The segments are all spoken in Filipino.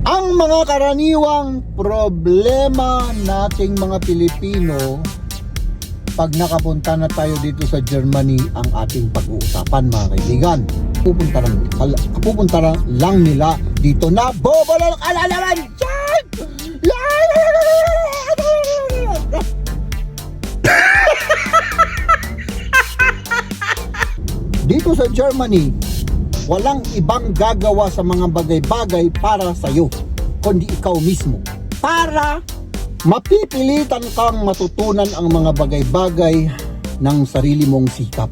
Ang mga karaniwang problema nating mga Pilipino pag nakapunta na tayo dito sa Germany ang ating pag-uusapan, mga kaibigan. Pupunta lang nila dito na bobolol ka na naman dyan! Dito sa Germany, walang ibang gagawa sa mga bagay-bagay para sa'yo, kundi ikaw mismo. Para mapipilitan kang matutunan ang mga bagay-bagay ng sarili mong sikap.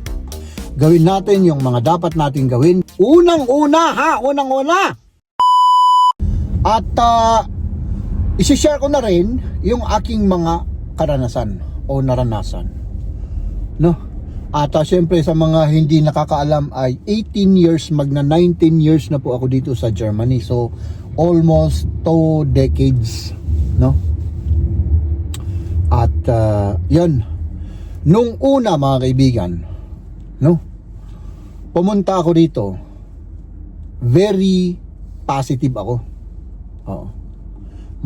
Gawin natin yung mga dapat nating gawin. Unang-una. At isi-share ko na rin yung aking mga karanasan o naranasan. No? At syempre sa mga hindi nakakaalam ay 18 years, magna 19 years na po ako dito sa Germany. So almost 2 decades, no? At yun, nung una mga kaibigan, no? Pumunta ako dito, very positive ako. Oo.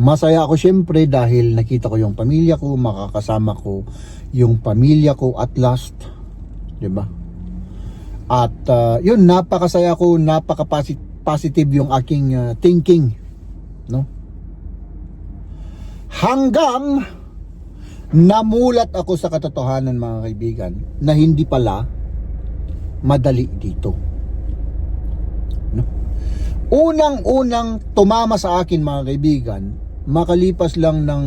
Masaya ako syempre dahil nakita ko yung pamilya ko, makakasama ko yung pamilya ko at last, 'di ba? At yun, napakasaya ko, napaka-positive yung aking thinking, no? Hanggang namulat ako sa katotohanan, mga kaibigan, na hindi pala madali dito, no? Unang-unang tumama sa akin, mga kaibigan, makalipas lang ng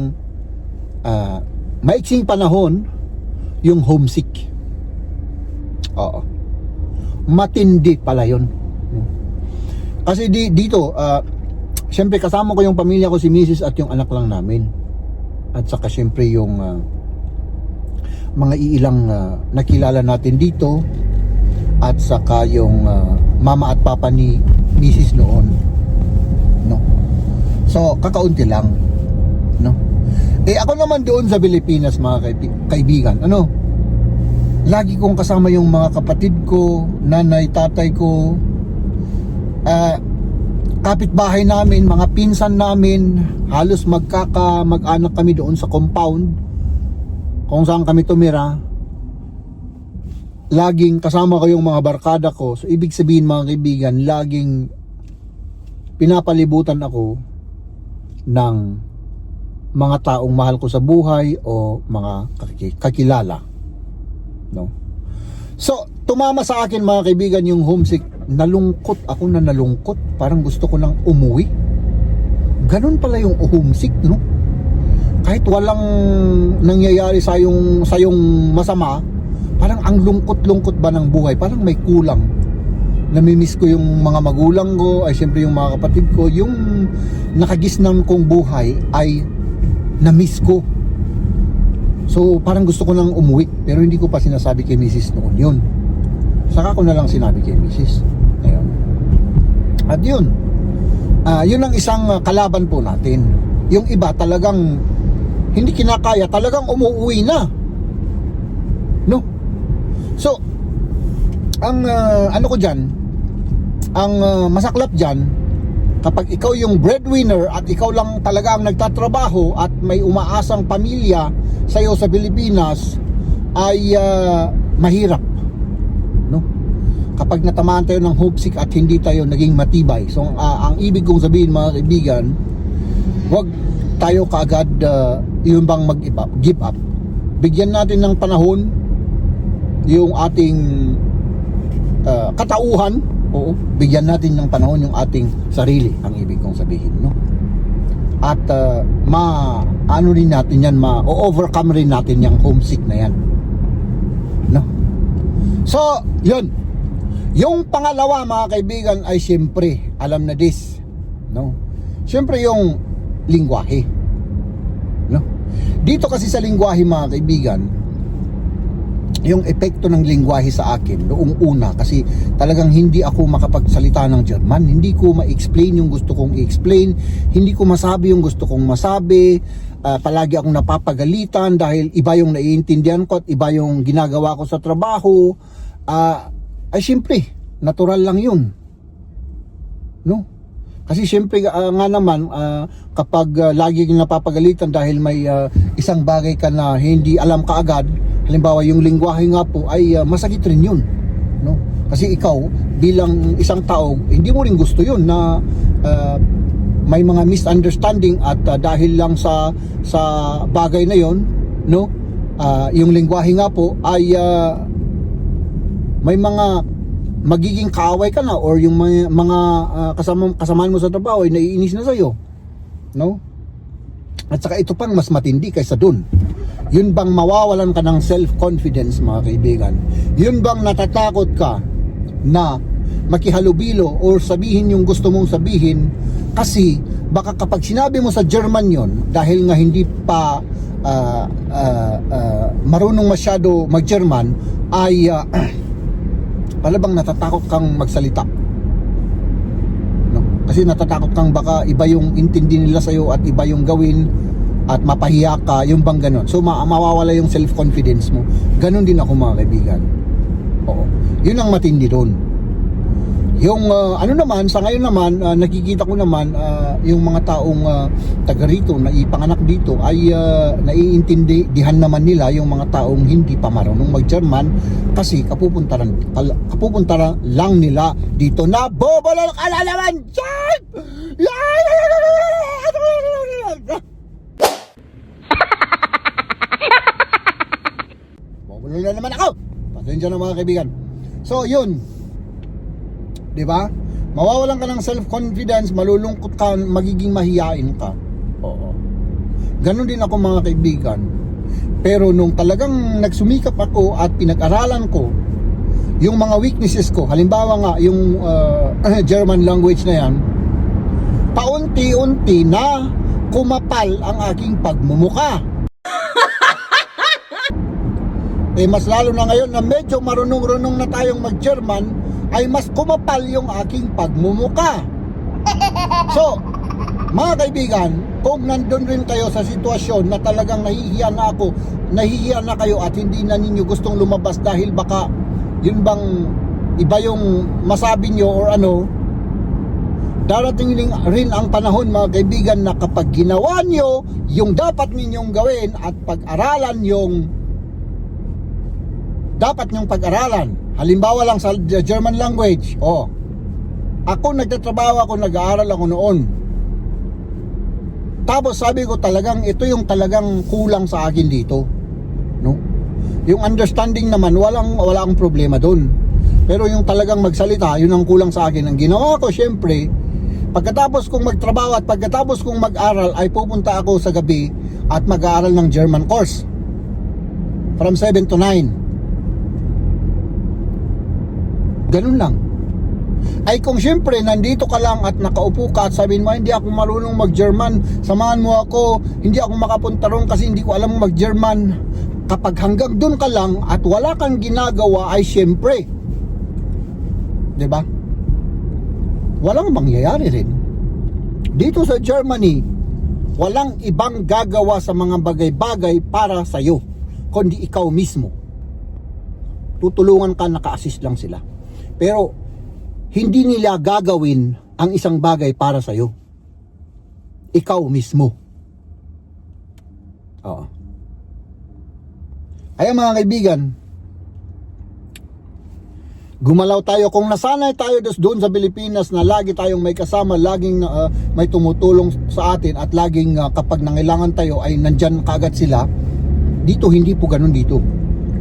maiksing panahon, yung homesick. Oo. Matindi pala yun. Kasi dito, siyempre kasama ko yung pamilya ko, si Mrs. at yung anak lang namin. At saka siyempre yung mga iilang nakilala natin dito. At saka yung mama at papa ni Mrs. noon. No? So, kakaunti lang. No? Ako naman doon sa Pilipinas, mga kaibigan, lagi kong kasama yung mga kapatid ko, nanay, tatay ko, kapitbahay namin, mga pinsan namin, halos mag-anak kami doon sa compound kung saan kami tumira. Laging kasama ko yung mga barkada ko. So ibig sabihin, mga kaibigan, laging pinapalibutan ako ng mga taong mahal ko sa buhay o mga kakilala, no? So tumama sa akin, mga kaibigan, yung homesick. Nalungkot ako na nalungkot. Parang gusto ko nang umuwi. Ganun pala yung homesick, no? Kahit walang nangyayari sa yung masama, parang ang lungkot-lungkot ba ng buhay? Parang may kulang. Namimiss ko yung mga magulang ko, ay siyempre yung mga kapatid ko. Yung nakagisnan kong buhay ay namiss ko. So parang gusto ko nang umuwi, pero hindi ko pa sinasabi kay Mrs. noon yun. Saka ko na lang sinabi kay Mrs. Ayun. At yun, yun ang isang kalaban po natin. Yung iba talagang hindi kinakaya, talagang umuwi na, no? So ang ano ko dyan, ang masaklap dyan, kapag ikaw yung breadwinner at ikaw lang talaga ang nagtatrabaho at may umaasang pamilya sa'yo sa Pilipinas, ay mahirap, no? Kapag natamaan tayo ng homesick at hindi tayo naging matibay. So ang ibig kong sabihin, mga kaibigan, huwag tayo kaagad yung bang give up. Bigyan natin ng panahon yung ating katauhan. Oo, bigyan natin ng panahon yung ating sarili, ang ibig kong sabihin, no? At ano rin natin yan, ma-overcome rin natin yung homesick na yan, no? So, yun. Yung pangalawa, mga kaibigan, ay siyempre, alam na this, no? Siyempre yung lingwahe, no? Dito kasi sa lingwahe, mga kaibigan, yung epekto ng lingwahe sa akin noong una, kasi talagang hindi ako makapagsalita ng German, hindi ko ma-explain yung gusto kong i-explain, hindi ko masabi yung gusto kong masabi, palagi akong napapagalitan dahil iba yung naiintindihan ko at iba yung ginagawa ko sa trabaho. Ay siyempre, natural lang yun, no? Kasi syempre nga naman kapag lagi kang napapagalitan dahil may isang bagay ka na hindi alam kaagad, halimbawa yung lengguwahe nga po ay masakit rin yun, no? Kasi ikaw bilang isang tao, hindi mo rin gusto yun na may mga misunderstanding at dahil lang sa bagay na yon, no? Yung lengguwahe nga po ay may mga magiging kaaway ka na, or yung mga kasamaan mo sa trabaho ay naiinis na sa'yo, no? At saka ito pang mas matindi kaysa dun, yun bang mawawalan ka ng self-confidence, mga kaibigan? Yun bang natatakot ka na makihalubilo or sabihin yung gusto mong sabihin, kasi baka kapag sinabi mo sa German yon, dahil nga hindi pa marunong masyado mag-German, ay palabang natatakot kang magsalita, no? Kasi natatakot kang baka iba yung intindi nila sa'yo at iba yung gawin at mapahiya ka, yung bang ganon. So mawawala yung self-confidence mo. Ganon din ako, mga kaibigan. Oo, yun ang matindi doon. Yung ano naman, sa ngayon naman nakikita ko naman yung mga taong taga rito na ipanganak dito ay naiintindihan naman nila yung mga taong hindi pa marunong mag-German, kasi kapupuntaran lang nila dito na bobolol ka na naman dyan! Bobolol na naman ako! Pasensya na, mga kaibigan. So yun, di ba? Mawawalan ka ng self-confidence, malulungkot ka, magiging mahiyain ka. Oo. Ganon din ako, mga kaibigan. Pero nung talagang nagsumikap ako at pinag-aralan ko yung mga weaknesses ko, halimbawa nga yung German language na yan, paunti-unti na kumapal ang aking pagmumuka. Mas lalo na ngayon na medyo marunong-runong na tayong mag-German, ay mas kumapal yung aking pagmumuka. So, mga kaibigan, kung nandun rin kayo sa sitwasyon na talagang nahihiya na ako, nahihiya na kayo at hindi na ninyo gustong lumabas dahil baka yun bang iba yung masabi nyo or ano, darating rin ang panahon, mga kaibigan, na kapag ginawa nyo yung dapat ninyong gawin at pag-aralan yung dapat nyong pag-aralan, halimbawa lang sa German language, ako nagtatrabaho ako, nag-aaral ako noon, tapos sabi ko talagang ito yung talagang kulang sa akin dito, no? Yung understanding naman wala akong problema doon, pero yung talagang magsalita, yun ang kulang sa akin. Ang ginawa ko, syempre, pagkatapos kong magtrabaho at pagkatapos kong mag-aral, ay pupunta ako sa gabi at mag-aaral ng German course from 7 to 9. Ganun lang. Ay kung syempre nandito ka lang at nakaupo ka at sabihin mo, hindi ako marunong mag-German, samahan mo ako, hindi ako makapunta ron kasi hindi ko alam mag-German. Kapag hanggang dun ka lang at wala kang ginagawa, ay syempre, diba? Walang mangyayari rin. Dito sa Germany, walang ibang gagawa sa mga bagay-bagay para sa'yo, kundi ikaw mismo. Tutulungan ka, naka-assist lang sila. Pero hindi nila gagawin ang isang bagay para sa'yo. Ikaw mismo. Oo. Kaya, mga kaibigan, gumalaw tayo. Kung nasanay tayo doon sa Pilipinas na lagi tayong may kasama, laging may tumutulong sa atin, at laging kapag nangailangan tayo ay nandyan kaagad sila, dito hindi po ganun dito.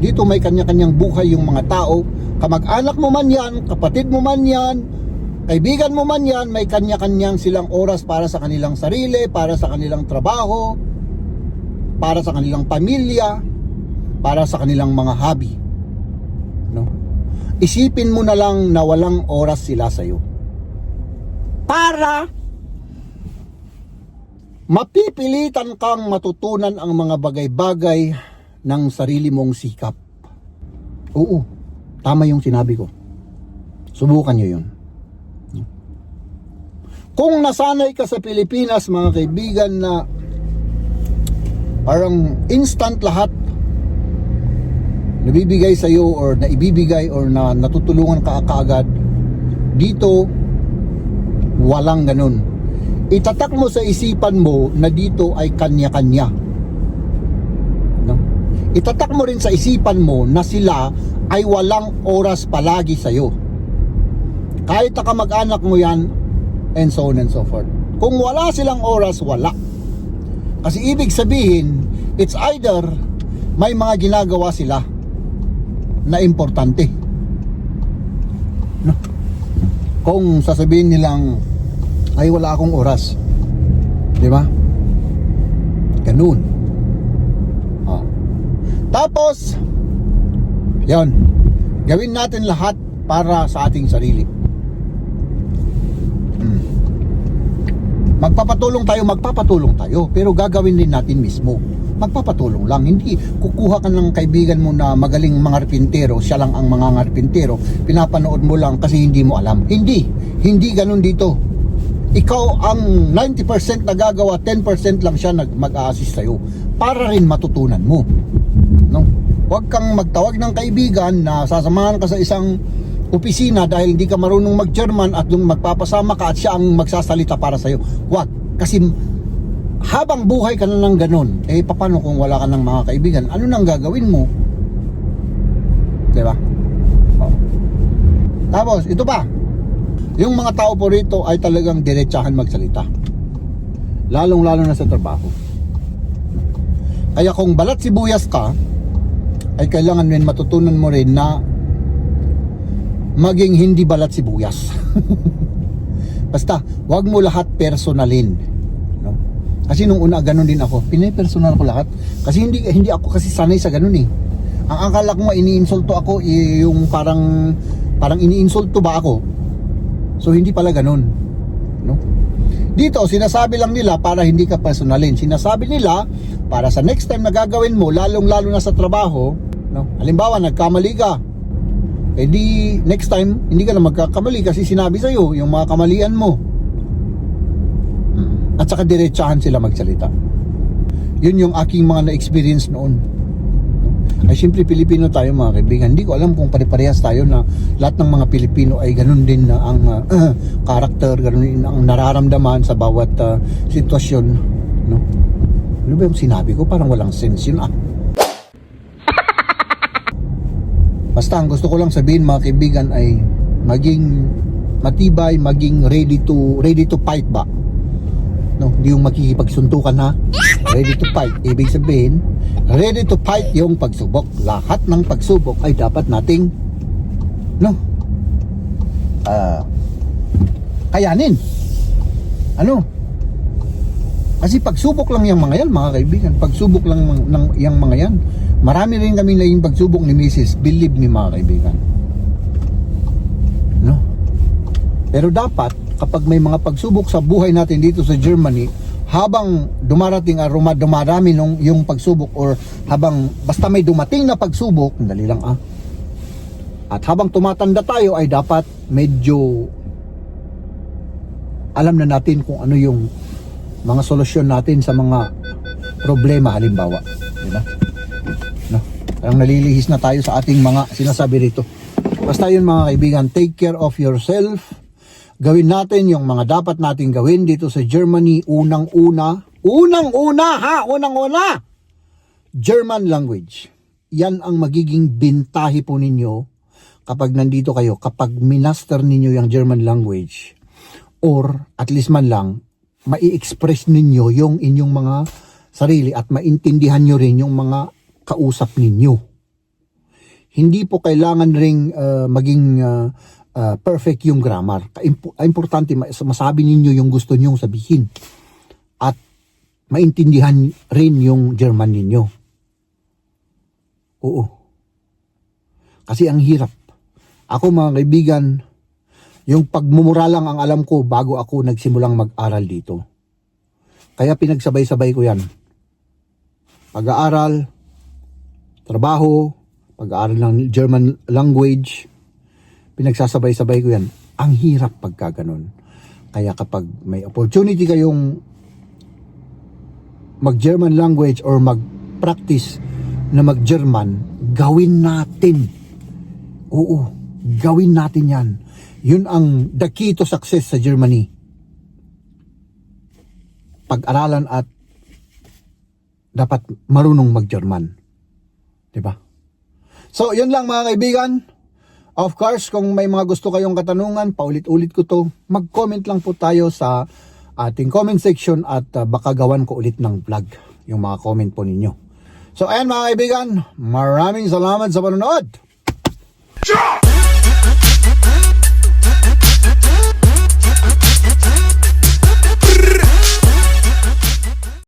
Dito may kanya-kanyang buhay yung mga tao. Kamag-anak mo man yan, kapatid mo man yan, kaibigan mo man yan, may kanya-kanyang silang oras para sa kanilang sarili, para sa kanilang trabaho, para sa kanilang pamilya, para sa kanilang mga hobby, no? Isipin mo na lang na walang oras sila sa'yo para mapipilitan kang matutunan ang mga bagay-bagay ng sarili mong sikap. Oo, tama yung sinabi ko. Subukan nyo yun. Kung nasanay ka sa Pilipinas, mga kaibigan, na parang instant lahat nabibigay sa iyo or naibibigay or na natutulungan ka kaagad, dito Walang ganun. Itatak mo sa isipan mo na dito ay kanya-kanya. No? Itatak mo rin sa isipan mo na sila ay walang oras palagi sa'yo. Kahit na kamag-anak mo yan, and so on and so forth. Kung wala silang oras, wala. Kasi ibig sabihin, it's either may mga ginagawa sila na importante. No? Kung sasabihin nilang ay wala akong oras, di ba? Ganun. Oh. Tapos yon, gawin natin lahat para sa ating sarili. Magpapatulong tayo, pero gagawin din natin mismo. Magpapatulong lang, hindi kukuha ka ng kaibigan mo na magaling mga karpintero, siya lang ang mga karpintero, pinapanood mo lang kasi hindi mo alam. Hindi ganun dito. Ikaw ang 90% nagagawa, 10% lang siya mag-a-assist sa'yo para rin matutunan mo. No? Huwag kang magtawag ng kaibigan na sasamahan ka sa isang opisina dahil hindi ka marunong mag-German at nung magpapasama ka at siya ang magsasalita para sa'yo. Huwag. Kasi habang buhay ka na ng ganun, paano kung wala ka ng mga kaibigan? Ano nang gagawin mo? Diba? Oh. Tapos, ito pa. Yung mga tao po rito ay talagang diretsahan magsalita. Lalong-lalo na sa trabaho. Kaya kung balat sibuyas ka, ay kailangan rin matutunan mo rin na maging hindi balat sibuyas. Basta, wag mo lahat personalin. No? Kasi nung una, ganun din ako. Pinipersonal ko lahat. Kasi hindi ako kasi sanay sa ganun eh. Ang akala ko iniinsulto ako, yung parang iniinsulto ba ako? So, hindi pala ganun. No? Dito, sinasabi lang nila para hindi ka personalin. Sinasabi nila, para sa next time na gagawin mo, lalong-lalo na sa trabaho, no? Halimbawa, nagkamali ka. Di next time hindi ka na magkakamali kasi sinabi sa'yo yung mga kamalian mo. At saka diretsahan sila magsalita. Yun yung aking mga na-experience noon. Ay siyempre Pilipino tayo mga kaibigan. Hindi ko alam kung pare-parehas tayo na lahat ng mga Pilipino ay ganun din na ang karakter, ganun din ang nararamdaman sa bawat sitwasyon, no? Ano ba yung sinabi ko? Parang walang sense yun Basta ang gusto ko lang sabihin mga kaibigan ay maging matibay, maging ready to fight ba? No, hindi yung makikipagsuntukan ha. Ready to fight. Ibig sabihin, ready to fight yung pagsubok. Lahat ng pagsubok ay dapat nating kayanin. Ano? Kasi pagsubok lang yung mga yan mga kaibigan. Pagsubok lang yung mga yan. Marami rin kami naging pagsubok ni Mrs. Believe me mga kaibigan. No? Pero dapat kapag may mga pagsubok sa buhay natin dito sa Germany, habang dumarating dumarami yung pagsubok or habang basta may dumating na pagsubok, dali lang at habang tumatanda tayo ay dapat medyo alam na natin kung ano yung mga solusyon natin sa mga problema halimbawa, di ba? No, parang nalilihis na tayo sa ating mga sinasabi rito. Basta yun mga kaibigan, take care of yourself. Gawin natin yung mga dapat nating gawin dito sa Germany. Unang-una, German language. Yan ang magiging bintahi po ninyo kapag nandito kayo, kapag minaster ninyo yung German language, or at least man lang mai-express ninyo yung inyong mga sarili at maintindihan nyo rin yung mga kausap ninyo. Hindi po kailangan ring maging perfect yung grammar. Importante masabi ninyo yung gusto nyong sabihin at maintindihan rin yung German ninyo. Oo. Kasi ang hirap. Ako mga kaibigan, yung pagmumura lang ang alam ko bago ako nagsimulang mag-aral dito. Kaya pinagsabay-sabay ko yan. Pag-aaral, trabaho, pag-aaral ng German language, pinagsasabay-sabay ko yan. Ang hirap pagka ganun. Kaya kapag may opportunity kayong mag-German language or mag-practice na mag-German, gawin natin. Oo, gawin natin yan. Yun ang the key to success sa Germany. pag-aralan at dapat marunong mag-German. 'Di ba? So, yun lang mga kaibigan. Of course, kung may mga gusto kayong katanungan, paulit-ulit ko to, mag-comment lang po tayo sa ating comment section at baka gawan ko ulit ng vlog yung mga comment po ninyo. So, ayan mga kaibigan, maraming salamat sa panonood.